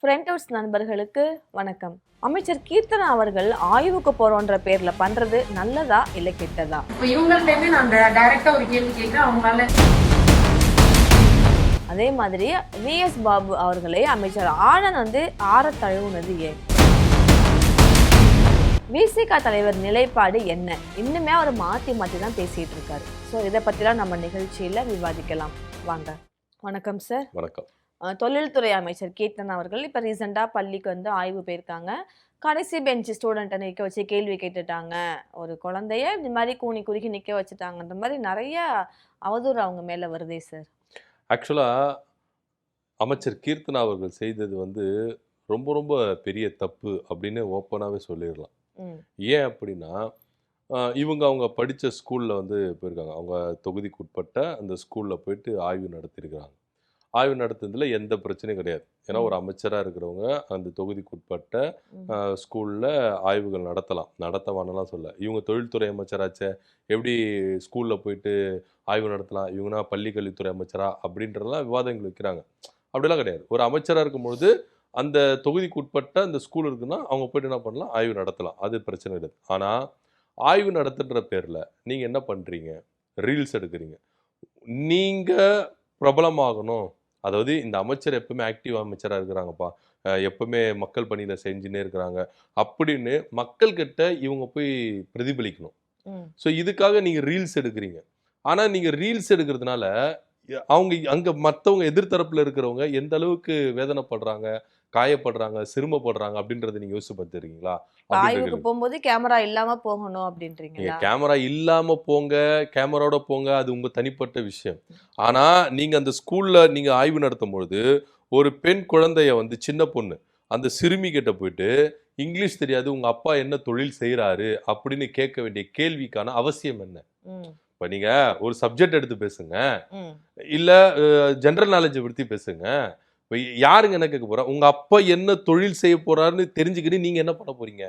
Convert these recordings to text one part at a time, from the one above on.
ஃப்ரெண்டோஸ் நண்பர்களுக்கு வணக்கம். அமைச்சர் கீர்த்தனா அவர்கள் ஆய்வுக்கு போறோன்ற பேர்ல பண்றது நல்லதா இல்ல கெட்டதா? இப்ப இவங்கள்ட்ட நான் டைரக்டா ஒரு கேள்வி கேட்கிறேன். அவங்களால அதே மாதிரி விஎஸ் பாபு அவர்களை அமைச்சர் ஆனந்த் ஆற தழுவுனது ஏன்? விசிக தலைவர் நிலைப்பாடு என்ன? இன்னுமே அவர் மாத்தி தான் பேசிட்டு இருக்காரு. ஸோ இதை பத்திலாம் நம்ம நிகழ்ச்சியில விவாதிக்கலாம். வாங்க. வணக்கம் சார். வணக்கம். தொழில்துறை அமைச்சர் கீர்த்தனா அவர்கள் இப்போ ரீசெண்டாக பள்ளிக்கு வந்து ஆய்வு போயிருக்காங்க. கடைசி பெஞ்ச் ஸ்டூடெண்ட்டை நிற்க வச்சு கேள்வி கேட்டுட்டாங்க. ஒரு குழந்தைய இந்த மாதிரி கூனி குறுக்கி நிற்க வச்சுட்டாங்கன்ற மாதிரி நிறைய அவதூறு அவங்க மேலே வருதே சார். ஆக்சுவலாக அமைச்சர் கீர்த்தனா அவர்கள் செய்தது வந்து ரொம்ப ரொம்ப பெரிய தப்பு அப்படின்னு ஓப்பனாகவே சொல்லிடலாம். ஏன் அப்படின்னா இவங்க அவங்க படித்த ஸ்கூலில் வந்து போயிருக்காங்க. அவங்க தொகுதிக்கு உட்பட்ட அந்த ஸ்கூலில் போயிட்டு ஆய்வு நடத்தியிருக்கிறாங்க. ஆய்வு நடத்துறதுல எந்த பிரச்சனையும் கிடையாது. ஏன்னா ஒரு அமைச்சராக இருக்கிறவங்க அந்த தொகுதிக்கு உட்பட்ட ஸ்கூலில் ஆய்வுகள் நடத்த வேணலாம் சொல்ல. இவங்க தொழில்துறை அமைச்சராச்சே, எப்படி ஸ்கூலில் போயிட்டு ஆய்வு நடத்தலாம், இவங்கன்னா பள்ளி கல்வித்துறை அமைச்சரா அப்படின்றதெல்லாம் விவாதங்கள் வைக்கிறாங்க. அப்படிலாம் கிடையாது. ஒரு அமைச்சராக இருக்கும்பொழுது அந்த தொகுதிக்கு உட்பட்ட அந்த ஸ்கூல் இருக்குன்னா அவங்க போய்ட்டு என்ன பண்ணலாம், ஆய்வு நடத்தலாம். அது பிரச்சனை கிடையாது. ஆனால் ஆய்வு நடத்துன்ற பேரில் நீங்கள் என்ன பண்ணுறீங்க, ரீல்ஸ் எடுக்கிறீங்க. நீங்கள் பிரபலமாகணும், அதாவது இந்த அமைச்சர் எப்பவுமே ஆக்டிவ் அமைச்சராக இருக்கிறாங்கப்பா, எப்பவுமே மக்கள் பணியில் செஞ்சுன்னே இருக்கிறாங்க அப்படின்னு மக்கள்கிட்ட இவங்க போய் பிரதிபலிக்கணும். ஸோ இதுக்காக நீங்கள் ரீல்ஸ் எடுக்கிறீங்க. ஆனால் நீங்கள் ரீல்ஸ் எடுக்கிறதுனால அவங்க அங்கே மற்றவங்க எதிர்த்தரப்பில் இருக்கிறவங்க எந்த அளவுக்கு வேதனைப்படுறாங்க, காயப்படுறாங்க, சிறுமப்படுறாங்க அப்படின்றத நீங்க யோசிச்சு பார்த்துருக்கீங்களா? ஆய்வுக்கு போகும்போது கேமரா இல்லாம போகணும் அப்படின்றீங்க. கேமரா இல்லாம போங்க, கேமராவோட போங்க, அது உங்க தனிப்பட்ட விஷயம். ஆனா நீங்க அந்த ஸ்கூல்ல நீங்க ஆய்வு நடத்தும் பொழுது ஒரு பெண் குழந்தைய வந்து சின்ன பொண்ணு அந்த சிறுமி கிட்ட போயிட்டு இங்கிலீஷ் தெரியாது, உங்க அப்பா என்ன தொழில் செய்யறாரு அப்படின்னு கேட்க வேண்டிய கேள்விக்கான அவசியம் என்ன? இப்ப நீங்க ஒரு சப்ஜெக்ட் எடுத்து பேசுங்க, இல்ல ஜெனரல் நாலேஜை பத்தி பேசுங்க. யாருங்க என்ன கேட்க போறா? உங்க அப்பா என்ன தொழில் செய்ய போறாருன்னு தெரிஞ்சுக்கிட்டு நீங்க என்ன பண்ண போறீங்க?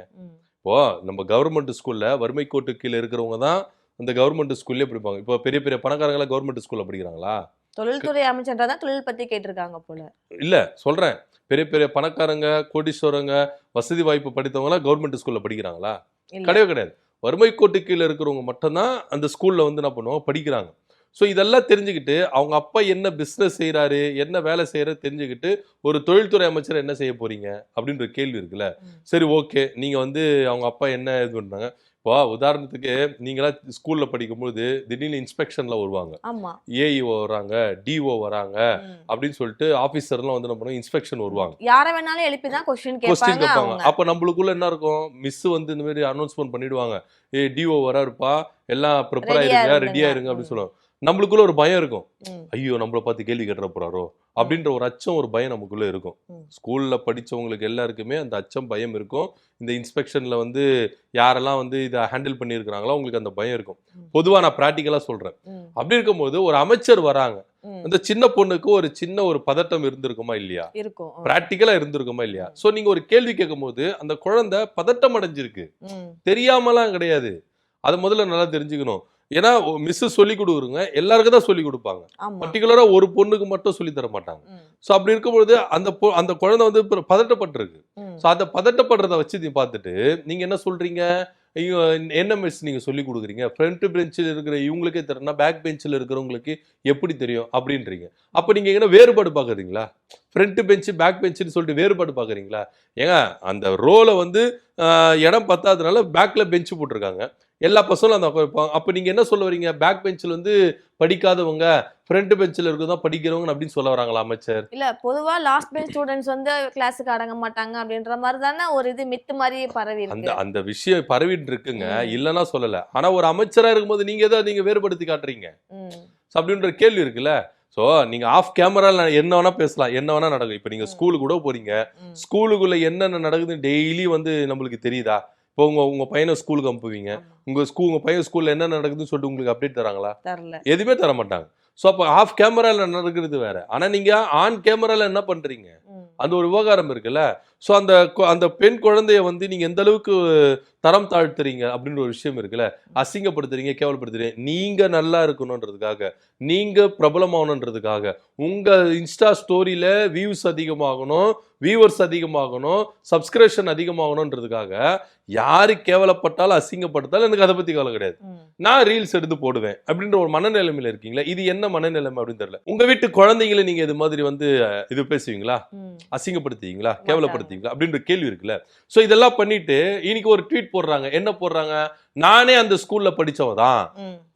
இப்போ நம்ம கவர்மெண்ட் ஸ்கூல்ல வறுமை கோட்டு கீழே இருக்கிறவங்க தான் அந்த கவர்மெண்ட் ஸ்கூல்லே படிப்பாங்க. இப்போ பெரிய பெரிய பணக்காரங்களா கவர்மெண்ட் ஸ்கூல்ல படிக்கிறாங்களா? தொழில்துறை அமைச்சர் தான் தொழில் பத்தி கேட்டிருக்காங்க போல. இல்ல சொல்றேன், பெரிய பெரிய பணக்காரங்க, கோடீஸ்வரங்க, வசதி வாய்ப்பு படித்தவங்க கவர்மெண்ட் ஸ்கூல்ல படிக்கிறாங்களா? கிடையவே கிடையாது. வறுமை கோட்டு கீழே இருக்கிறவங்க மட்டும்தான் அந்த ஸ்கூல்ல வந்து என்ன பண்ணுவாங்க, படிக்கிறாங்க. ஸோ இதெல்லாம் தெரிஞ்சுக்கிட்டு அவங்க அப்பா என்ன பிஸ்னஸ் செய்கிறாரு, என்ன வேலை செய்கிறாரு தெரிஞ்சுக்கிட்டு ஒரு தொழில்துறை அமைச்சர் என்ன செய்ய போறீங்க அப்படின்ற கேள்வி இருக்குல்ல. சரி, ஓகே, நீங்கள் வந்து அவங்க அப்பா என்ன இது பண்ணுறாங்க. இப்போ உதாரணத்துக்கு நீங்களாம் ஸ்கூலில் படிக்கும்போது திடீர்னு இன்ஸ்பெக்ஷனில் வருவாங்க, ஏஇஓ வராங்க, டிஓ வராங்க அப்படின்னு சொல்லிட்டு ஆஃபீஸர்லாம் வந்து என்ன பண்ணுவாங்க, இன்ஸ்பெக்ஷன் வருவாங்க. யாரை வேணாலும் எழுப்பி தான் கொஸ்டின் கேட்பாங்க. அப்போ நம்மளுக்குள்ள என்ன இருக்கும், மிஸ் வந்து இந்த மாதிரி அனௌன்ஸ்மெண்ட் பண்ணிடுவாங்க, டிஓ வராருப்பா, எல்லாம் ப்ரிப்பேர் ஆயிருங்க, ரெடியா இருங்க அப்படின்னு சொல்லுவாங்க. நம்மளுக்குள்ள ஒரு பயம் இருக்கும், ஐயோ நம்மளை பார்த்து கேள்வி கேட்டுற போறாரோ அப்படின்ற ஒரு அச்சம், ஒரு பயம் நமக்குள்ள இருக்கும். ஸ்கூல்ல படிச்சவங்களுக்கு எல்லாருக்குமே அந்த அச்சம், பயம் இருக்கும். இந்த இன்ஸ்பெக்ஷன்ல வந்து யாரெல்லாம் வந்து இதை ஹேண்டில் பண்ணியிருக்கிறாங்களோ அவங்களுக்கு அந்த பயம் இருக்கும். பொதுவா நான் பிராக்டிக்கலா சொல்றேன். அப்படி இருக்கும்போது ஒரு அமைச்சர் வராங்க, அந்த சின்ன பொண்ணுக்கு ஒரு சின்ன ஒரு பதட்டம் இருந்திருக்குமா இல்லையா? இருக்கும். பிராக்டிக்கலா இருந்திருக்குமா இல்லையா? சோ நீங்க ஒரு கேள்வி கேட்கும் போது அந்த குழந்தை பதட்டம் அடைஞ்சிருக்கு, தெரியாமலாம் கிடையாது. அதை முதல்ல நல்லா தெரிஞ்சுக்கணும். ஏன்னா மிஸ் சொல்லி கொடுக்குறங்க எல்லாருக்கும் தான் சொல்லி கொடுப்பாங்க, பர்டிகுலரா ஒரு பொண்ணுக்கு மட்டும் சொல்லி தர மாட்டாங்க. ஸோ அப்படி இருக்கும்பொழுது அந்த குழந்தை வந்து பதட்டப்பட்டிருக்கு. ஸோ அந்த பதட்டப்படுறத வச்சு நீ பார்த்துட்டு நீங்க என்ன சொல்றீங்க, என்ன மிஸ் நீங்க சொல்லி கொடுக்குறீங்க, ஃப்ரண்ட் பெஞ்சில் இருக்கிற இவங்களுக்கே தெரியும்னா பேக் பெஞ்சில் இருக்கிறவங்களுக்கு எப்படி தெரியும் அப்படின்றீங்க. அப்போ நீங்க என்ன வேறுபாடு பார்க்குறீங்களா? ஃப்ரண்ட் பெஞ்சு பேக் பெஞ்சுன்னு சொல்லிட்டு வேறுபாடு பார்க்குறீங்களா? ஏங்க அந்த ரோலை வந்து இடம் பத்தாததுனால பேக்ல பெஞ்சு போட்டிருக்காங்க, எல்லா பசங்களும் அந்த உட்காருப்பாங்க. அப்போ நீங்க என்ன சொல்ல வரீங்க, பேக் பெஞ்சில் வந்து படிக்காதவங்க ஃப்ரண்ட் பெஞ்சில் இருக்கிறதா படிக்கிறவங்க அப்படின்னு சொல்ல வராங்களா அமைச்சர்? இல்ல, பொதுவா லாஸ்ட் பெஞ்ச் ஸ்டூடெண்ட்ஸ் வந்து கிளாஸுக்கு அடங்க மாட்டாங்க அப்படின்ற மாதிரி தானே ஒரு இது மித்து மாதிரி பரவி இருக்கு. அந்த விஷயம் பரவிட்டு இருக்குங்க, இல்லைன்னா சொல்லல. ஆனா ஒரு அமைச்சரா இருக்கும்போது நீங்க ஏதோ நீங்க வேறுபடுத்தி காட்டுறீங்க அப்படின்ற கேள்வி இருக்குல்ல. ஸோ நீங்க ஆஃப் கேமரால என்ன வேணா பேசலாம், என்ன வேணா நடக்கும். இப்போ நீங்க ஸ்கூலுக்கு கூட போறீங்க, ஸ்கூலுக்குள்ள என்னென்ன நடக்குதுன்னு டெய்லி வந்து நம்மளுக்கு தெரியுதா? இப்போ உங்க பையனை ஸ்கூலுக்கு அனுப்புவீங்க, உங்க பையன் ஸ்கூல்ல என்ன நடக்குதுன்னு சொல்லிட்டு உங்களுக்கு அப்டேட் தராங்களா? எதுவுமே தர மாட்டாங்க. ஸோ அப்போ ஆஃப் கேமரால நடக்கிறது வேற, ஆனா நீங்க ஆன் கேமரால என்ன பண்றீங்க, அந்த ஒரு விவகாரம் இருக்குல்ல. ஸோ அந்த பெண் குழந்தைய வந்து நீங்க எந்த அளவுக்கு தரம் தாழ்த்துறீங்க அப்படின்ற ஒரு விஷயம் இருக்குல்ல, அசிங்கப்படுத்துறீங்க, கேவலப்படுத்துறீங்க. நீங்க நல்லா இருக்கணும்ன்றதுக்காக, நீங்க பிரபலமாகணுன்றதுக்காக, உங்க இன்ஸ்டா ஸ்டோரியில வியூஸ் அதிகமாகணும், வியூவர்ஸ் அதிகமாகணும், சப்ஸ்கிரிப்ஷன் அதிகமாகணுன்றதுக்காக யாரு கேவலப்பட்டாலும் அசிங்கப்படுத்தாலும் எனக்கு அதை பத்தி கவலை கிடையாது. நான் ரீல்ஸ் எடுத்து போடுவேன் அப்படின்ற ஒரு மனநிலைமையில இருக்கீங்களா? இது என்ன மனநிலைமை அப்படின்னு தெரியல. உங்க வீட்டு குழந்தைங்களை நீங்க இது மாதிரி வந்து இது பேசுவீங்களா, அசிங்கப்படுத்துவீங்களா, கேவலப்படுத்துவீங்களா அப்படின்ற கேள்வி இருக்குல்ல. சோ இதெல்லாம் பண்ணிட்டு இன்னைக்கு ஒரு ட்வீட் போடுறாங்க. என்ன போடுறாங்க? நானே அந்த ஸ்கூல்ல படிச்சவதான்,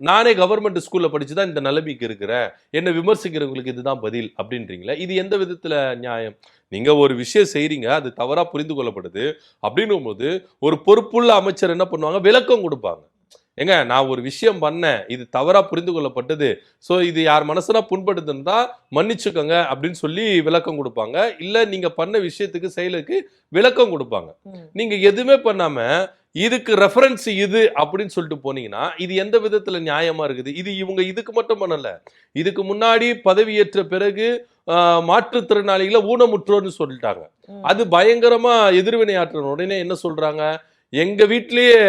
நானே கவர்மெண்ட் ஸ்கூல்ல படிச்சுதான் இந்த நிலைமைக்கு இருக்கிறேன், என்ன விமர்சிக்கிறவங்களுக்கு இதுதான் பதில் அப்படின்றீங்களா? இது எந்த விதத்துல நியாயம்? நீங்க ஒரு விஷயம் செய்றீங்க, அது தவறா புரிந்து கொள்ளப்படுது அப்படின்னும் போது ஒரு பொறுப்புள்ள அமைச்சர் என்ன பண்ணுவாங்க? விளக்கம் கொடுப்பாங்க. ஏங்க, நான் ஒரு விஷயம் பண்ணேன், இது தவறா புரிந்து கொள்ளப்பட்டது, சோ இது யார் மனசுனா புண்படுத்துனா மன்னிச்சுக்கோங்க அப்படின்னு சொல்லி விளக்கம் கொடுப்பாங்க. இல்ல நீங்க பண்ண விஷயத்துக்கு செயலுக்கு விளக்கம் கொடுப்பாங்க. நீங்க எதுவுமே பண்ணாம இதுக்கு ரெஃபரன்ஸ் இது அப்படின்னு சொல்லிட்டு போனீங்கன்னா இது எந்த விதத்துல நியாயமா இருக்குது? இது இவங்க இதுக்கு மட்டும் பண்ணல, இதுக்கு முன்னாடி பதவியேற்ற பிறகு மாற்றுத்திறனாளிகளை ஊனமுற்றோர்னு சொல்லிட்டாங்க. அது பயங்கரமா எதிர்வினை ஆற்ற உடனே என்ன சொல்றாங்க? எங்க வீட்டிலேயே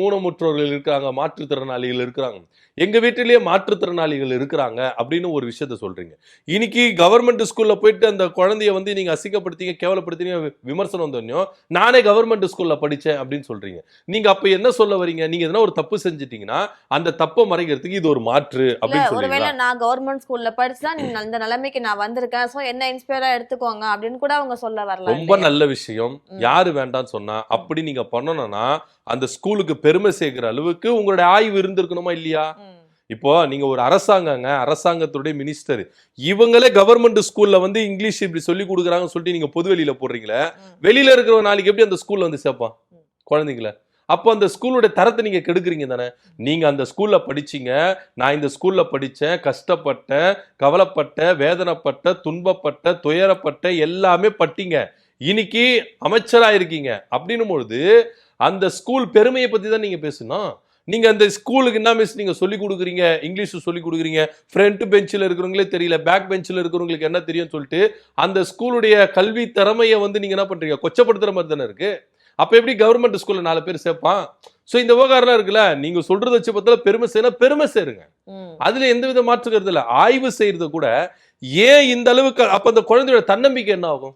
ஊனமுற்றோர்கள் இருக்காங்க, மாற்றுத்திறனாளிகள் இருக்கிறாங்க, எங்க வீட்டிலேயே மாற்றுத்திறனாளிகள் இருக்கிறாங்க அப்படின்னு ஒரு விஷயத்த சொல்றீங்க. இன்னைக்கு கவர்மெண்ட் ஸ்கூல்ல போயிட்டு அந்த குழந்தைய வந்து நீங்க அசிங்கப்படுத்தீங்க, கேவலப்படுத்தீங்க, விமர்சனம் வந்தோடனே நானே கவர்மெண்ட் ஸ்கூல்ல படிச்சேன் அப்படின்னு சொல்றீங்க. நீங்க அப்ப என்ன சொல்ல வரீங்க? நீங்க எதனா ஒரு தப்பு செஞ்சிட்டீங்கன்னா அந்த தப்பை மறைக்கிறதுக்கு இது ஒரு மாற்று அப்படின்னு ஒருவேளை சொல்றீங்களா? நான் கவர்மெண்ட் ஸ்கூல்ல படிச்சா இந்த நிலைமைக்கு நான் வந்திருக்கேன், சோ என்ன இன்ஸ்பயரா எடுத்துக்கோங்க அப்படின்னு கூட அவங்க சொல்ல வரலாம். ரொம்ப நல்ல விஷயம். யாரு வேண்டாம்னு சொன்னா? அப்படி நீங்க பண்ணணும்னா அந்த ஸ்கூலுக்கு பெருமை சேர்க்கிற அளவுக்கு உங்களுடைய ஆய்வு இருந்திருக்கணுமா இல்லையா? இப்போ நீங்க ஒரு அரசாங்கத்துடைய மினிஸ்டர், இவங்களே கவர்மெண்ட் ஸ்கூல்ல வந்து இங்கிலீஷ் இப்படி சொல்லி கொடுக்குறாங்கன்னு சொல்லிட்டு நீங்க பொது வெளியில போடுறீங்களே, வெளியில இருக்கிற நாளைக்கு எப்படி அந்த ஸ்கூல்ல வந்து சேர்ப்பான் குழந்தைங்கள? அப்போ அந்த ஸ்கூலோட தரத்தை நீங்க கெடுக்குறீங்க தானே. நீங்க அந்த ஸ்கூல்ல படிச்சீங்க, நான் இந்த ஸ்கூல்ல படிச்சேன், கஷ்டப்பட்டேன், கவலைப்பட்ட, வேதனைப்பட்ட, துன்பப்பட்ட, துயரப்பட்ட, எல்லாமே பட்டீங்க, இன்னைக்கு அமைச்சரா இருக்கீங்க அப்படின்னும் பொழுது அந்த ஸ்கூல் பெருமையை பத்தி தான் நீங்க பேசணும். நீங்க அந்த ஸ்கூலுக்கு என்ன மிஸ் நீங்க சொல்லி கொடுக்குறீங்க? இங்கிலீஷ் சொல்லி கொடுக்குறீங்க, ஃப்ரண்ட் பெஞ்சில் இருக்கிறவங்களே தெரியல, பேக் பெஞ்சில் இருக்கிறவங்களுக்கு என்ன தெரியும்னு சொல்லிட்டு அந்த ஸ்கூலுடைய கல்வி திறமையை வந்து நீங்க என்ன பண்றீங்க? கொச்சப்படுத்துற மாதிரி தானே இருக்கு. அப்ப எப்படி கவர்மெண்ட் ஸ்கூல்ல 4 பேர் சேர்ப்பான்? சோ இந்த விவகாரம் இருக்குல்ல, நீங்க சொல்றத வச்சு பார்த்தால பெருமை செய்யணும், பெருமை சேருங்க, அதுல எந்த வித மாற்று கருத்து இல்ல. ஆய்வு செய்யறது கூட ஏன் இந்த அளவுக்கு? அப்ப அந்த குழந்தையோட தன்னம்பிக்கை என்ன ஆகும்?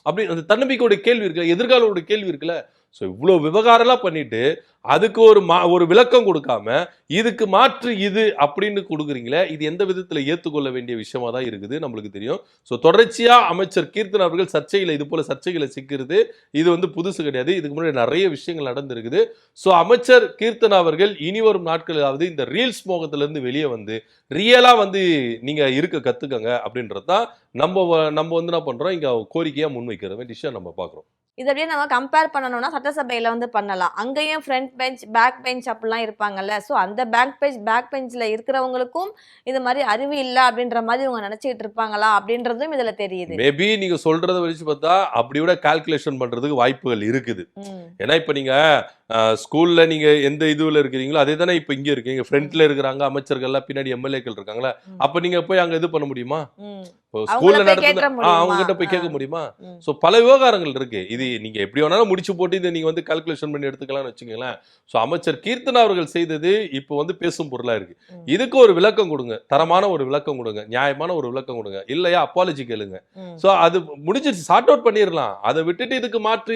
அப்படி அந்த தன்னம்பிக்கையோட கேள்வி இருக்குல்ல, எதிர்காலோட கேள்வி இருக்குல்ல. ஸோ இவ்வளோ விவகாரம்லாம் பண்ணிட்டு அதுக்கு ஒரு விளக்கம் கொடுக்காம இதுக்கு மாற்று இது அப்படின்னு கொடுக்குறீங்களே, இது எந்த விதத்தில் ஏற்றுக்கொள்ள வேண்டிய விஷயமா தான் இருக்குது நம்மளுக்கு தெரியும். ஸோ தொடர்ச்சியாக அமைச்சர் கீர்த்தனா அவர்கள் சர்ச்சையில் இது போல சர்ச்சைகளை சிக்கிறது இது வந்து புதுசு கிடையாது. இதுக்கு முன்னாடி நிறைய விஷயங்கள் நடந்திருக்குது. ஸோ அமைச்சர் கீர்த்தனா அவர்கள் இனி வரும் நாட்களாவது இந்த ரீல்ஸ் மோகத்திலிருந்து வெளியே வந்து ரியலாக வந்து நீங்கள் இருக்க கற்றுக்கங்க அப்படின்றது தான் நம்ம வந்து என்ன பண்ணுறோம், இங்கே கோரிக்கையாக முன்வைக்கிற வேண்டிய விஷயம் நம்ம பார்க்குறோம். இது அப்படியே நம்ம கம்பேர் பண்ணணும்னா சட்டசபையில வந்து பண்ணலாம். அங்கேயும் ஃப்ரண்ட் பெஞ்ச், பேக் பெஞ்ச் அப்படிலாம் இருப்பாங்கல்ல. ஸோ அந்த பேக் பெஞ்ச்ல இருக்கிறவங்களுக்கும் இது மாதிரி அறிவு இல்லை அப்படின்ற மாதிரி இவங்க நினைச்சிட்டு இருப்பாங்களா அப்படின்றதும் இதுல தெரியுது. மேபி நீங்க சொல்றத வச்சு பார்த்தா அப்படி விட கால்குலேஷன் பண்றதுக்கு வாய்ப்புகள் இருக்குது. ஏன்னா இப்ப நீங்க ஸ்கூல்ல நீங்க எந்த இதுல இருக்கிறீங்களோ அதே தானே இப்ப இங்க இருக்கீங்க. ஃப்ரண்ட்ல இருக்கிறாங்க அமைச்சர்கள்லாம், பின்னாடி எம்எல்ஏக்கள் இருக்காங்களா, அப்ப நீங்க போய் அங்க இது பண்ண முடியுமா? ஸ்கூல்ல நடந்து அவங்க கிட்ட போய் கேட்க முடியுமா? சோ பல விவகாரங்கள் இருக்கு. இது நீங்க எப்படி வேணாலும் முடிச்சு போட்டு இதை நீங்க வந்து கால்குலேஷன் பண்ணி எடுத்துக்கலாம்னு வச்சுக்கோங்களேன். சோ அமைச்சர் கீர்த்தனா அவர்கள் செய்தது இப்போ வந்து பேசும் பொருளா இருக்கு. இதுக்கு ஒரு விளக்கம் கொடுங்க, தரமான ஒரு விளக்கம் கொடுங்க, நியாயமான ஒரு விளக்கம் கொடுங்க. இல்லையா அப்பாலஜி கேளுங்க. சோ அது முடிஞ்சிருச்சு, சார்ட் அவுட் பண்ணிடலாம். அதை விட்டுட்டு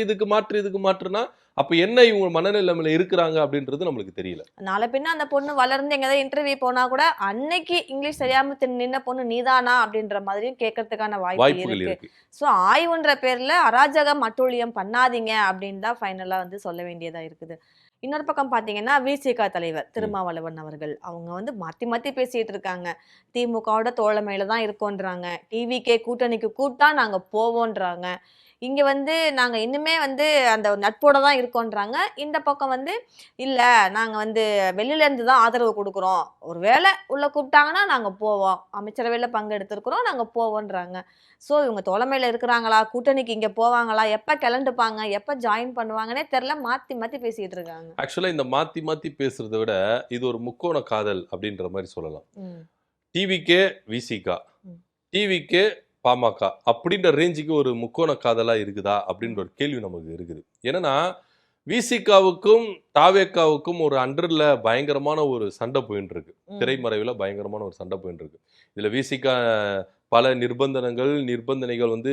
இதுக்கு மாற்றுனா அப்ப என்ன இவங்க மனநிலைமையில இருக்கிறாங்க அப்படின்றது நம்மளுக்கு தெரியல. நாளை பின்ன அந்த பொண்ணு வளர்ந்து எங்கேயாவது இன்டர்வியூ போனா கூட அன்னைக்கு இங்கிலீஷ் தெரியாம நின்ன பொண்ணு நீதானா அப்படின்ற மாதிரியும் கேட்கறதுக்கான வாய்ப்புகள் இருக்கு. சோ ஆய்வுன்ற பேர்ல அராஜகம் அட்டூழியம் பண்ணாதீங்க அப்படின்னு தான் ஃபைனலா வந்து சொல்ல வேண்டியதா இருக்குது. இன்னொரு பக்கம் பாத்தீங்கன்னா விசிக தலைவர் திருமாவளவன் அவர்கள் அவங்க வந்து மாத்தி பேசிட்டு இருக்காங்க. திமுகவோட தோழமையில தான் இருக்கோன்றாங்க, டிவிகே கூட்டணிக்கு கூட்டா நாங்க போவோன்றாங்க, இங்க வந்து நாங்க இன்னுமே வந்து அந்த நட்போட தான் இருக்கோன்றாங்க. இந்த பக்கம் வந்து இல்ல நாங்க வந்து வெளியில இருந்து தான் ஆதரவு கொடுக்குறோம், ஒருவேளை உள்ள கூப்பிட்டாங்கன்னா நாங்க போவோம், அமைச்சரவையில பங்கெடுத்திருக்கிறோம் நாங்க போவோன்றாங்க. ஸோ இவங்க தோழமையில இருக்கிறாங்களா, கூட்டணிக்கு இங்க போவாங்களா, எப்ப கிளண்டுப்பாங்க, எப்ப ஜாயின் பண்ணுவாங்கன்னே தெரியல, மாத்தி பேசிட்டு இருக்காங்க. ஆக்சுவலா இந்த மாத்தி பேசுறதை விட இது ஒரு முக்கோண காதல் அப்படின்ற மாதிரி சொல்லலாம். டிவிகே விசிகா, டிவிகே பாமக அப்படின்ற ரேஞ்சுக்கு ஒரு முக்கோண காதலா இருக்குதா அப்படின்ற ஒரு கேள்வி நமக்கு இருக்குது. ஏன்னா விசிகாவுக்கும் தாவேக்காவுக்கும் ஒரு அண்டர்ல பயங்கரமான ஒரு சண்டை போயிட்டு இருக்கு. திரைமறைவுல பயங்கரமான ஒரு சண்டை போயிட்டு இருக்கு. இதுல விசிகா பல நிர்பந்தனைகள் வந்து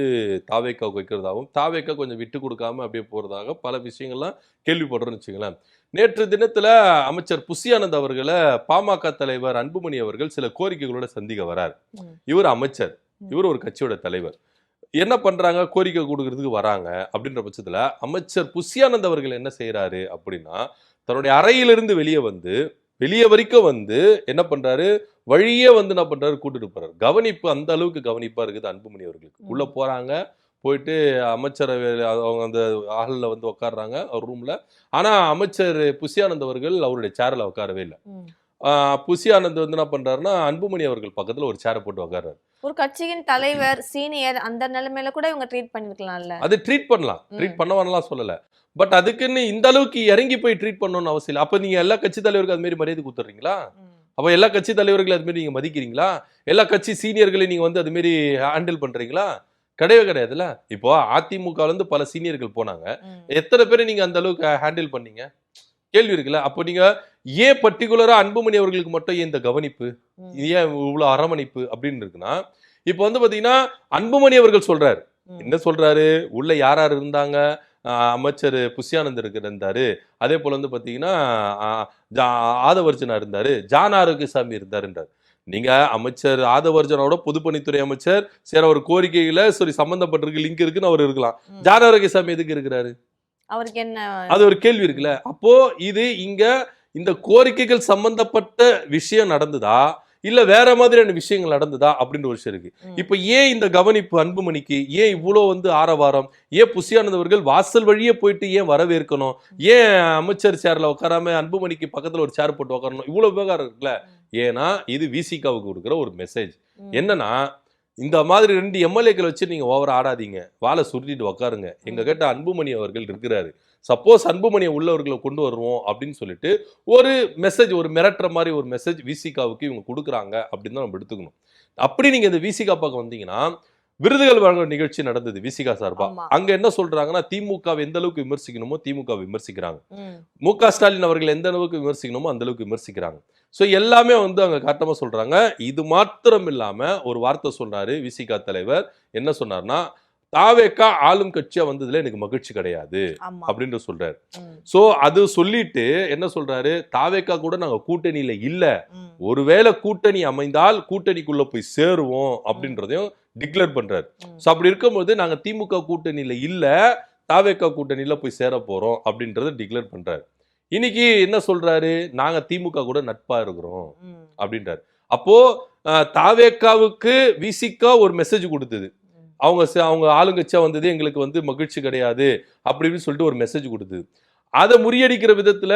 தாவேக்காவுக்கு வைக்கிறதாகவும், தாவேக்கா கொஞ்சம் விட்டு கொடுக்காம அப்படியே போறதாக பல விஷயங்கள்லாம் கேள்விப்படுறோம்னு வச்சுங்களேன். நேற்று தினத்துல அமைச்சர் புசியானந்த் அவர்களை பாமக தலைவர் அன்புமணி அவர்கள் சில கோரிக்கைகளோட சந்திக்க வரார். இவர் அமைச்சர், இவர் ஒரு கட்சியோட தலைவர். என்ன பண்றாங்க, கோரிக்கை கொடுக்கறதுக்கு வராங்க. அப்படின்ற பட்சத்துல அமைச்சர் புசியானந்த் அவர்கள் என்ன செய்யறாரு அப்படின்னா, தன்னுடைய அறையிலிருந்து வெளியே வரைக்கும் வந்து என்ன பண்றாரு, வழியே வந்து என்ன பண்றாரு, கூட்டிட்டு போறாரு. கவனிப்பு அந்த அளவுக்கு கவனிப்பா இருக்குது அன்புமணி அவர்களுக்கு. உள்ள போறாங்க, போயிட்டு அமைச்சரவை அவங்க அந்த ஹாலில் வந்து உட்காடுறாங்க அவர் ரூம்ல. ஆனா அமைச்சர் புசியானந்த் அவர்கள் அவருடைய சேர்ல உட்காரவே இல்லை. புசியானந்த் வந்து என்ன பண்றாருன்னா, அன்புமணி அவர்கள் பக்கத்துல ஒரு சேரை போட்டு உட்கார்றாரு. ஒரு கட்சியின் தலைவர், சீனியர் அந்த நிலைமையில கூட இவங்க ட்ரீட் பண்ணிருக்கலாம்ல. அது ட்ரீட் பண்ணலாம், ட்ரீட் பண்ணவானலாம் சொல்லல. பட் அதுக்குன்னு இந்த அளவுக்கு இறங்கி போய் ட்ரீட் பண்ணணும்னு அவசியம் இல்லை. அப்ப நீங்க எல்லா கட்சி தலைவருக்கு அது மாதிரி மரியாதை கொடுத்துறீங்களா? அப்ப எல்லா கட்சி தலைவர்கள் அது மாதிரி நீங்க மதிக்கிறீங்களா? எல்லா கட்சி சீனியர்களை நீங்க வந்து அது மாதிரி ஹேண்டில் பண்றீங்களா? கிடையவே கிடையாதுல்ல. இப்போ அதிமுக இருந்து பல சீனியர்கள் போனாங்க, எத்தனை பேரை நீங்க அந்த அளவுக்கு ஹேண்டில் பண்ணீங்க? கேள்வி இருக்குல்ல. அப்போ நீங்க ஏன் பர்டிகுலரா அன்புமணி அவர்களுக்கு மட்டும் ஏன் இந்த கவனிப்பு, ஏன் இவ்வளவு அரவணைப்பு அப்படின்னு இருக்குன்னா, இப்போ வந்து பாத்தீங்கன்னா அன்புமணி அவர்கள் சொல்றாரு, என்ன சொல்றாரு, உள்ள யார் யார் இருந்தாங்க, அமைச்சர் புசியானந்த் இருந்தாரு, அதே போல வந்து பாத்தீங்கன்னா ஆதவர்ஜனா இருந்தாரு, ஜான் ஆரோக்கியசாமி இருந்தாருன்றாரு. நீங்க அமைச்சர் ஆதவர்ஜனோட பொதுப்பணித்துறை அமைச்சர், சரி அவர் கோரிக்கையில சரி சம்பந்தப்பட்டிருக்கு, லிங்க் இருக்குன்னு அவர் இருக்கலாம். ஜான் ஆரோக்கியசாமி எதுக்கு இருக்கிறாரு? அவருக்கு என்ன, அது ஒரு கேள்வி இருக்குல்ல. அப்போ இது இங்க இந்த கோரிக்கைகள் சம்பந்தப்பட்ட விஷயம் நடந்ததா இல்ல வேற மாதிரியான விஷயங்கள் நடந்ததா அப்படின்ற ஒரு விஷயம் இருக்கு. இப்ப ஏன் இந்த கவனிப்பு அன்புமணிக்கு, ஏன் இவ்வளவு வந்து ஆரவாரம், ஏன் புசியானந்த் அவர்கள் வாசல் வழியே போயிட்டு ஏன் வரவேற்கணும், ஏன் அமைச்சர் சேர்ல உட்காராம அன்புமணிக்கு பக்கத்துல ஒரு சேர் போட்டு உட்காரணும், இவ்வளவு விவகாரம் இருக்குல்ல. ஏன்னா இது விசிகாவுக்கு கொடுக்குற ஒரு மெசேஜ் என்னன்னா, இந்த மாதிரி 2 எம்எல்ஏக்கள் வச்சு நீங்க ஓவர ஆடாதீங்க, வாழை சுருட்டிட்டு உட்காருங்க, எங்க கிட்ட அன்புமணி அவர்கள் இருக்கிறாரு, சப்போஸ் அன்புமணியை உள்ளவர்களை கொண்டு வருவோம் அப்படின்னு சொல்லிட்டு ஒரு மெசேஜ், ஒரு மிரட்டுற மாதிரி ஒரு மெசேஜ் விசிகாவுக்கு இவங்க கொடுக்குறாங்க அப்படின்னு தான் நம்ம எடுத்துக்கணும். அப்படி நீங்க இந்த விசிகா பக்கம் வந்தீங்கன்னா, விருதுகள் வழங்குற நிகழ்ச்சி நடந்தது விசிகா சார்பா. அங்க என்ன சொல்றாங்கன்னா, திமுக எந்த அளவுக்கு விமர்சிக்கணுமோ திமுக விமர்சிக்கிறாங்க, மு.க. ஸ்டாலின் அவர்கள் எந்த அளவுக்கு விமர்சிக்கணுமோ அந்த அளவுக்கு விமர்சிக்கிறாங்க. ஸோ எல்லாமே வந்து அங்க காட்டமா சொல்றாங்க. இது மாத்திரம் இல்லாம ஒரு வார்த்தை சொல்றாரு விசிகா தலைவர். என்ன சொன்னார்னா, தாவேக்கா ஆளும் கட்சியா வந்ததுல எனக்கு மகிழ்ச்சி கிடையாது அப்படின்னு சொல்றாரு. சோ அது சொல்லிட்டு என்ன சொல்றாரு, தாவேக்கா கூட நாங்க கூட்டணியில இல்ல, ஒருவேளை கூட்டணி அமைந்தால் கூட்டணிக்குள்ள போய் சேருவோம் அப்படின்றதையும் டிக்ளேர் பண்றாரு. சோ அப்படி இருக்கும்போது நாங்க திமுக கூட்டணியில இல்ல, தாவேக்கா கூட்டணியில போய் சேர போறோம் அப்படின்றத டிக்ளேர் பண்றாரு. இன்னைக்கு என்ன சொல்றாரு, நாங்க திமுக கூட நட்பா இருக்கிறோம் அப்படின்றாரு. அப்போ தாவேக்காவுக்கு விசிகா ஒரு மெசேஜ் கொடுத்தது, அவங்க ஆளுங்கட்சியா வந்தது எங்களுக்கு வந்து மகிழ்ச்சி கிடையாது அப்படின்னு சொல்லிட்டு ஒரு மெசேஜ் கொடுத்தது. அதை முறியடிக்கிற விதத்துல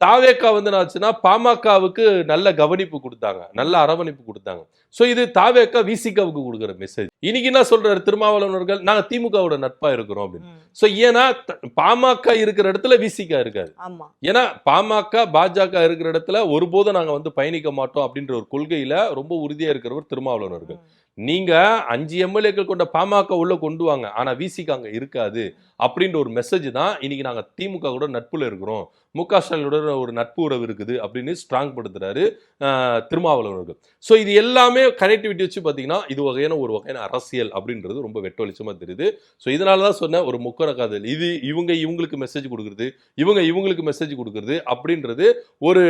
தாவேக்கா வந்து என்னாச்சுன்னா பாமகவுக்கு நல்ல கவனிப்பு கொடுத்தாங்க, நல்ல அரவணைப்பு கொடுத்தாங்க. சோ இது தாவேக்கா விசிகாவுக்கு கொடுக்குற மெசேஜ். இன்னைக்கு என்ன சொல்றாரு திருமாவளவர்கள், நாங்க திமுகவோட நட்பா இருக்கிறோம் அப்படின்னு. சோ ஏன்னா பாமக இருக்கிற இடத்துல விசிகா இருக்காது. ஏன்னா பாமக பாஜக இருக்கிற இடத்துல ஒருபோதும் நாங்க வந்து பயணிக்க மாட்டோம் அப்படின்ற ஒரு கொள்கையில ரொம்ப உறுதியா இருக்கிறவர் திருமாவளவர்கள். நீங்க 5 எம்எல்ஏக்கள் கொண்ட பாமக உள்ள கொண்டு வாங்க, ஆனா விசிக அங்க இருக்காது அப்படின்ற ஒரு மெசேஜ் தான் இன்னைக்கு நாங்க திமுக கூட நட்புல இருக்கிறோம், மு.க. ஸ்டாலினோட ஒரு நட்பு உறவு இருக்குது அப்படின்னு ஸ்ட்ராங் படுத்துறாரு திருமாவளவர்கள். ஸோ இது எல்லாமே கனெக்டிவிட்டி வச்சு பார்த்தீங்கன்னா இது ஒரு வகையான அரசியல் அப்படின்றது ரொம்ப வெட்ட வெளிச்சமா தெரியுது. ஸோ இதனால தான் சொன்ன ஒரு முக்கர காதல், இது இவங்களுக்கு மெசேஜ் கொடுக்குறது, இவங்களுக்கு மெசேஜ் கொடுக்குறது அப்படின்றது ஒரு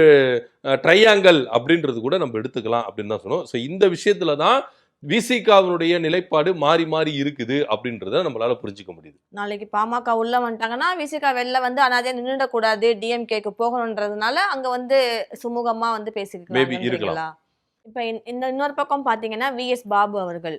ட்ரையாங்கல் அப்படின்றது கூட நம்ம எடுத்துக்கலாம் அப்படின்னு தான் சொன்னோம். ஸோ இந்த விஷயத்துல தான் விசிகாவுடைய நிலைப்பாடு மாறி மாறி இருக்குது அப்படின்றத நம்மளால புரிஞ்சுக்க முடியுது. நாளைக்கு பாமக உள்ள வந்துட்டாங்கன்னா விசிகா வெளில வந்து அனாதையா நின்றுடக்கூடாது, டிஎம்கேக்கு போகணுன்றதுனால அங்க வந்து சுமூகமா வந்து பேசிக்கலாம். இப்ப இந்த இன்னொரு பக்கம் பாத்தீங்கன்னா விஎஸ் பாபு அவர்கள்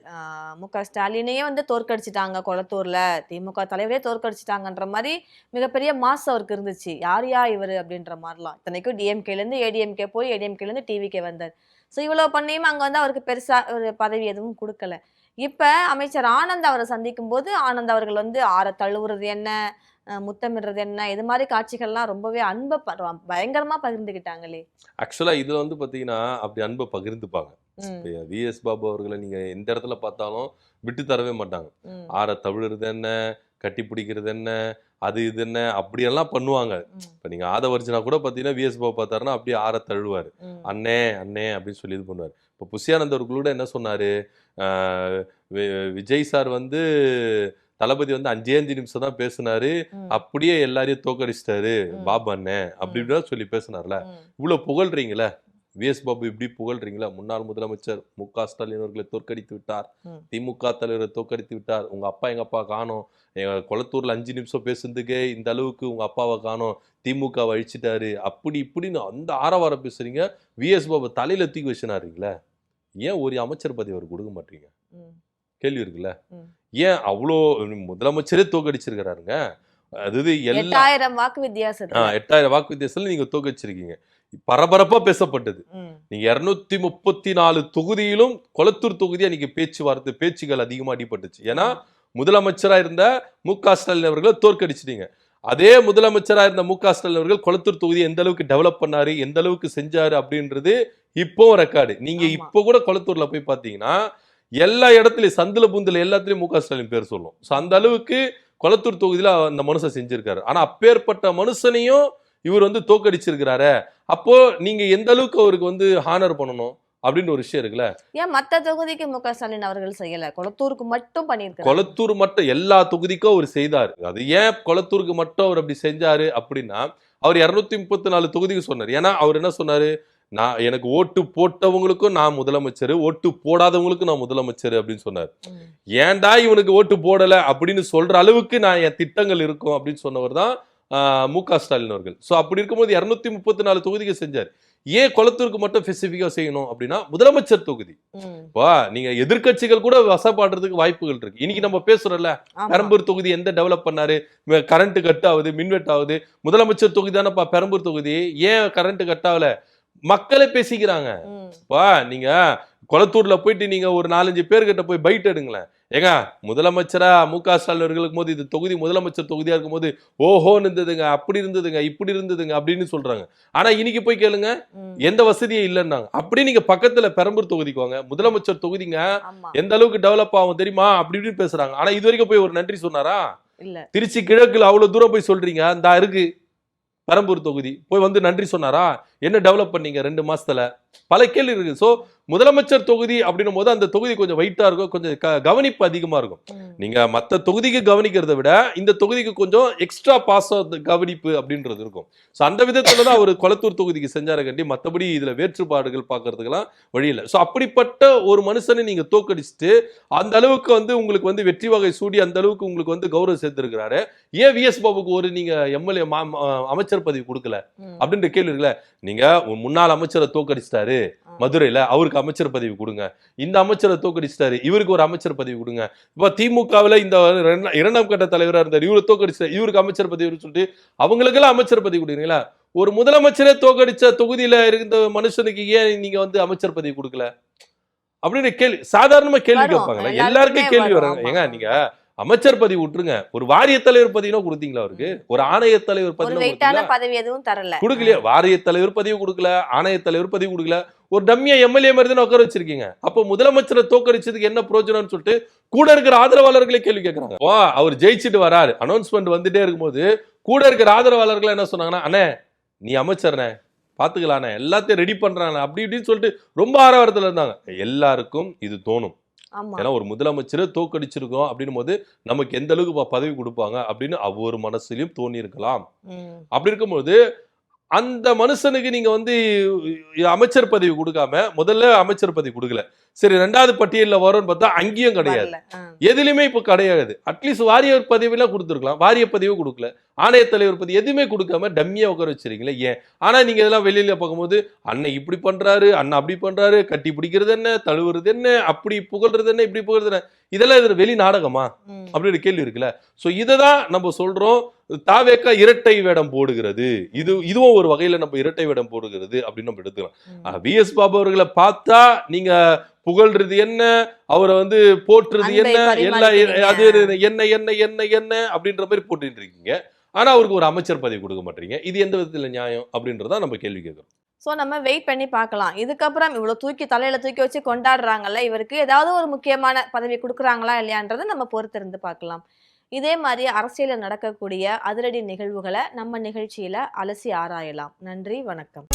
மு.க. ஸ்டாலினையே வந்து தோற்கடிச்சிட்டாங்க கொளத்தூர்ல, திமுக தலைவரே தோற்கடிச்சிட்டாங்கன்ற மாதிரி மிகப்பெரிய மாசம் அவருக்கு இருந்துச்சு. யார் இவரு அப்படின்ற மாதிரிலாம். இத்தனைக்கும் டிஎம்கேல இருந்து ஏடிஎம்கே போய் ஏடிஎம்கேல இருந்து டிவிகே வந்தார். ஸோ இவ்வளவு பண்ணியும் அங்க வந்து அவருக்கு பெருசா ஒரு பதவி எதுவும் கொடுக்கல. இப்ப அமைச்சர் ஆனந்த் அவரை சந்திக்கும் போது ஆனந்த் அவர்கள் வந்து ஆற தழுவுறது என்ன, முத்தமிடுறது என்ன, இது மாதிரி காட்சிகள்லாம் ரொம்பவே அன்பை பயங்கரமா பகிர்ந்துக்கிட்டாங்களே. ஆக்சுவலா இதுல வந்து பாத்தீங்கன்னா அப்படி அன்பை பகிர்ந்துப்பாங்க. விஎஸ் பாபு அவர்களை நீங்க எந்த இடத்துல பார்த்தாலும் விட்டு தரவே மாட்டாங்க. ஆற தவிழுறது என்ன, கட்டி பிடிக்கிறது என்ன, அது இது என்ன அப்படியெல்லாம் பண்ணுவாங்க. இப்போ நீங்கள் ஆதவர்ஜனா கூட பார்த்தீங்கன்னா விஎஸ் பாபு பார்த்தாருன்னா அப்படியே ஆற தழுவார். அண்ணே அண்ணே அப்படின்னு சொல்லி இது பண்ணுவார். இப்போ புஷியானந்த் அவர்கள் கூட என்ன சொன்னார், விஜய் சார் வந்து தளபதி வந்து 5 நிமிஷம் தான் பேசினாரு, அப்படியே எல்லாரையும் தோக்கடிச்சிட்டாரு பாபு அண்ணன் அப்படின்னு சொல்லி பேசினார்ல. இவ்வளோ புகழ்றீங்களே, விஎஸ் பாபு இப்படி புகழ்றீங்களா? முன்னாள் முதலமைச்சர் மு.க. ஸ்டாலின் அவர்களை தோற்கடித்து விட்டார், திமுக தலைவரை தோற்கடித்து விட்டார், உங்க அப்பா எங்க அப்பா காணோம், கொளத்தூர்ல 5 நிமிஷம் பேசுறதுக்கே இந்த அளவுக்கு உங்க அப்பாவை காணோம், திமுக அழிச்சிட்டாரு, அப்படி இப்படின்னு அந்த ஆரவாரம் பேசுறீங்க. விஎஸ் பாபு தலையில தூக்கி வச்சுனாருங்களே, ஏன் ஒரு அமைச்சர் பதவி அவர் கொடுக்க மாட்டீங்க? கேள்வி இருக்குல்ல. ஏன் அவ்வளோ முதலமைச்சரே தோக்கடிச்சிருக்கிறாருங்க. அதாவது 8000 வாக்கு வித்தியாசம் 8000 வாக்கு வித்தியாசத்துல நீங்க தோக்கடிச்சிருக்கீங்க. பரபரப்பா பேசப்பட்டது. நீங்க 234 தொகுதியிலும் கொளத்தூர் தொகுதி அன்னைக்கு பேச்சுகள் அதிகமா அடிபட்டுச்சு. ஏன்னா முதலமைச்சரா இருந்த மு.க. ஸ்டாலின் அவர்களை தோற்கடிச்சிட்டீங்க. அதே முதலமைச்சரா இருந்த மு.க. ஸ்டாலின் அவர்கள் கொளத்தூர் தொகுதியை எந்த அளவுக்கு டெவலப் பண்ணாரு, எந்த அளவுக்கு செஞ்சாரு அப்படின்றது இப்போ ரெக்கார்டு. நீங்க இப்போ கூட கொளத்தூர்ல போய் பாத்தீங்கன்னா எல்லா இடத்துலயும் சந்துல பூந்துல எல்லாத்துலயும் மு.க. ஸ்டாலின் பேர் சொல்லும். அந்த அளவுக்கு கொளத்தூர் தொகுதியில அந்த மனுஷன் செஞ்சிருக்காரு. ஆனா அப்பேற்பட்ட மனுஷனையும் இவர் வந்து தோக்கடிச்சிருக்கிறாரு. அப்போ நீங்க எந்த அளவுக்கு அவருக்கு வந்து ஹானர் பண்ணணும் அப்படின்னு ஒரு விஷயம் இருக்குல்ல. ஏன் மத்த தொகுதிக்கு மு.க. ஸ்டாலின் அவர்கள் செய்யல, கொளத்தூருக்கு மட்டும் பண்ணிருக்காரு? கொளத்தூர் மட்டும் எல்லா தொகுதிக்கும் அவர் செய்தார். அது ஏன் கொளத்தூருக்கு மட்டும் அவர் அப்படி செஞ்சாரு அப்படின்னா, அவர் 234 தொகுதிக்கு சொன்னார். ஏன்னா அவர் என்ன சொன்னாரு, நான் எனக்கு ஓட்டு போட்டவங்களுக்கும் நான் முதலமைச்சர், ஓட்டு போடாதவங்களுக்கும் நான் முதலமைச்சர் அப்படின்னு சொன்னார். ஏன்டா இவனுக்கு ஓட்டு போடல அப்படின்னு சொல்ற அளவுக்கு நான் என் திட்டங்கள் இருக்கும் அப்படின்னு சொன்னவர் தான் மு.க. ஸ்டாலின் அவர்கள். ஸோ அப்படி இருக்கும்போது 234 தொகுதிக்கு செஞ்சார். ஏன் கொளத்தூருக்கு மட்டும் ஸ்பெசிஃபிக்கா செய்யணும் அப்படின்னா, முதலமைச்சர் தொகுதி. நீங்க எதிர்கட்சிகள் கூட வசப்பாடுறதுக்கு வாய்ப்புகள் இருக்கு. இன்னைக்கு நம்ம பேசுறோம்ல, பெரம்பூர் தொகுதி எந்த டெவலப் பண்ணாரு, கரண்ட் கட் ஆகுது, மின்வெட்டு ஆகுது, முதலமைச்சர் தொகுதி தானப்பா பெரம்பூர் தொகுதி, ஏன் கரண்ட் கட் ஆகல, மக்களே பேசிக்கிறாங்க. நீங்க கொளத்தூர்ல போயிட்டு நீங்க ஒரு 4-5 பேர்கிட்ட போய் பைட் எடுங்களேன். ஏங்க முதலமைச்சரா மு.க. ஸ்டாலின் அவர்களுக்கு போது இது தொகுதி முதலமைச்சர் தொகுதியா இருக்கும் போது ஓஹோன்னு இருந்ததுங்க, அப்படி இருந்ததுங்க, இப்படி இருந்ததுங்க அப்படின்னு சொல்றாங்க. ஆனா இன்னைக்கு போய் கேளுங்க, எந்த வசதியும் இல்லைன்னாங்க. அப்படி நீங்க பக்கத்துல பெரம்பூர் தொகுதிக்கு வாங்க, முதலமைச்சர் தொகுதிங்க, எந்த அளவுக்கு டெவலப் ஆகும் தெரியுமா அப்படி இப்படின்னு பேசுறாங்க. ஆனா இது வரைக்கும் போய் ஒரு நன்றி சொன்னாரா? இல்ல. திருச்சி கிழக்குல அவ்வளவு தூரம் போய் சொல்றீங்க, இந்த இருக்கு பெரம்பூர் தொகுதி, போய் வந்து நன்றி சொன்னாரா? என்ன டெவலப் பண்ணீங்க 2 மாசத்துல? பல கேள்வி இருக்கு. சோ முதலமைச்சர் தொகுதி அப்படின்னும் போது அந்த தொகுதி கொஞ்சம் வெயிட்டா இருக்கும், கொஞ்சம் கவனிப்பு அதிகமா இருக்கும். நீங்க மத்த தொகுதிக்கு கவனிக்கிறத விட இந்த தொகுதிக்கு கொஞ்சம் எக்ஸ்ட்ரா பாசம் கவனிப்பு அப்படின்றது இருக்கும். சோ அந்த விதத்துலதான் அவர் கொளத்தூர் தொகுதிக்கு செஞ்சார கண்டி, மத்தபடி இதுல வேற்றுப்பாடுகள் பாக்குறதுக்கெல்லாம் வழி இல்லை. சோ அப்படிப்பட்ட ஒரு மனுஷனை நீங்க தோக்கடிச்சுட்டு அந்த அளவுக்கு வந்து உங்களுக்கு வந்து வெற்றி வகை சூடி அந்த அளவுக்கு உங்களுக்கு வந்து கௌரவம் சேர்த்திருக்கிறாரு. ஏன் விஎஸ் பாபுக்கு ஒரு நீங்க எம்எல்ஏ அமைச்சர் பதவி கொடுக்கல அப்படின்ற கேள்வி இருக்குல்ல. நீங்க முன்னாள் அமைச்சரை தோக்கடிச்சிட்டாரு மதுரையில, அவருக்கு அமைச்சர் பதவி கொடுங்க. இந்த அமைச்சரை தோக்கடிச்சிட்டாரு, இவருக்கு ஒரு அமைச்சர் பதவி கொடுங்க. இப்ப திமுகவில் இந்த 2ஆம் கட்ட தலைவராக இருந்தார், இவரை தோக்கடிச்சார், இவருக்கு அமைச்சர் பதவி சொல்லிட்டு அவங்களுக்கெல்லாம் அமைச்சர் பதவி கொடுக்குறீங்களா? ஒரு முதலமைச்சரே தோக்கடிச்ச தொகுதியில இருந்த மனுஷனுக்கு ஏன் நீங்க வந்து அமைச்சர் பதவி கொடுக்கல அப்படின்னு கேள்வி சாதாரணமா கேள்வி கேட்பாங்களா? எல்லாருக்கும் கேள்வி வராங்க. ஏங்க நீங்க அமைச்சர் பதவி விட்டுருங்க, ஒரு வாரிய தலைவர் பதவினா கொடுத்தீங்களா அவருக்கு? ஒரு ஆணைய தலைவர் பதவி எதுவும் தரல, கொடுக்கலையா? வாரிய தலைவர் பதவி கொடுக்கல, ஆணைய தலைவர் பதவி கொடுக்கல, ஒரு டம்மியா எம்எல்ஏ மாதிரி தான் உட்கார வச்சிருக்கீங்க. அப்போ முதலமைச்சரை தோக்கடிச்சதுக்கு என்ன பிரயோஜனம்னு சொல்லிட்டு கூட இருக்கிற ஆதரவாளர்களே கேள்வி கேட்கறாங்க. அவர் ஜெயிச்சுட்டு வராரு, அனௌன்ஸ்மெண்ட் வந்துட்டே இருக்கும்போது கூட இருக்கிற ஆதரவாளர்கள் என்ன சொன்னாங்கன்னா, அண்ணே நீ அமைச்சர்னே பாத்துக்கலானே, எல்லாத்தையும் ரெடி பண்றானே அப்படி இப்படின்னு சொல்லிட்டு ரொம்ப ஆரவாரத்துல இருந்தாங்க. எல்லாருக்கும் இது தோணும். ஏன்னா ஒரு முதலமைச்சரை தோக்கடிச்சிருக்கோம் அப்படின்னும் போது நமக்கு எந்த அளவுக்கு பதவி கொடுப்பாங்க அப்படின்னு ஒவ்வொரு மனசுலயும் தோணி இருக்கலாம். அப்படி இருக்கும்போது அந்த மனுஷனுக்கு நீங்க வந்து அமைச்சர் பதவி கொடுக்காம முதல்ல அமைச்சர் பதவி கொடுக்கல, சரி 2வது பட்டியலில் வரும்னு பார்த்தா அங்கேயும் கிடையாது, எதுலையுமே இப்ப கிடையாது. அட்லீஸ்ட் வாரிய பதவியெல்லாம் கொடுத்துருக்கலாம், வாரிய பதவியை கொடுக்கல, ஆணைய தலைவர் பதவி எதுவுமே கொடுக்காம டம்மியா உட்கார வச்சிருக்கீங்களே ஏன்? ஆனா நீங்க இதெல்லாம் வெளியில பார்க்கும்போது அண்ணன் இப்படி பண்றாரு, அண்ணன் அப்படி பண்றாரு, கட்டி பிடிக்கிறது என்ன, தழுவுறது என்ன, அப்படி புகழ்றது என்ன, இப்படி புகழ்றது என்ன, இதெல்லாம் இது வெளி நாடகமா அப்படின்னு கேள்வி இருக்குல்ல. சோ இததான் நம்ம சொல்றோம், தாவேக்கா இரட்டை வேடம் போடுகிறது, இதுவும் ஒரு வகையில நம்ம இரட்டை வேடம் போடுகிறது அப்படின்னு நம்ம எடுத்துக்கலாம். விஎஸ் பாபு அவர்களை பார்த்தா நீங்க புகழ்றது என்ன, அவரை வந்து போற்றுறது என்ன, எல்லா அது என்ன என்ன என்ன என்ன அப்படின்ற மாதிரி போட்டு இருக்கீங்க. ஆனா அவருக்கு ஒரு அமைச்சர் பதவி கொடுக்க மாட்டீங்க. இது எந்த விதத்துல நியாயம் அப்படின்றத நம்ம கேள்வி கேட்கிறோம். ஸோ நம்ம வெயிட் பண்ணி பார்க்கலாம். இதுக்கப்புறம் இவ்வளோ தலையில தூக்கி வச்சு கொண்டாடுறாங்கல்ல, இவருக்கு ஏதாவது ஒரு முக்கியமான பதவி கொடுக்குறாங்களா இல்லையான்றதை நம்ம பொறுத்திருந்து பார்க்கலாம். இதே மாதிரி அரசியலில் நடக்கக்கூடிய அதிரடி நிகழ்வுகளை நம்ம நிகழ்ச்சியில அலசி ஆராயலாம். நன்றி, வணக்கம்.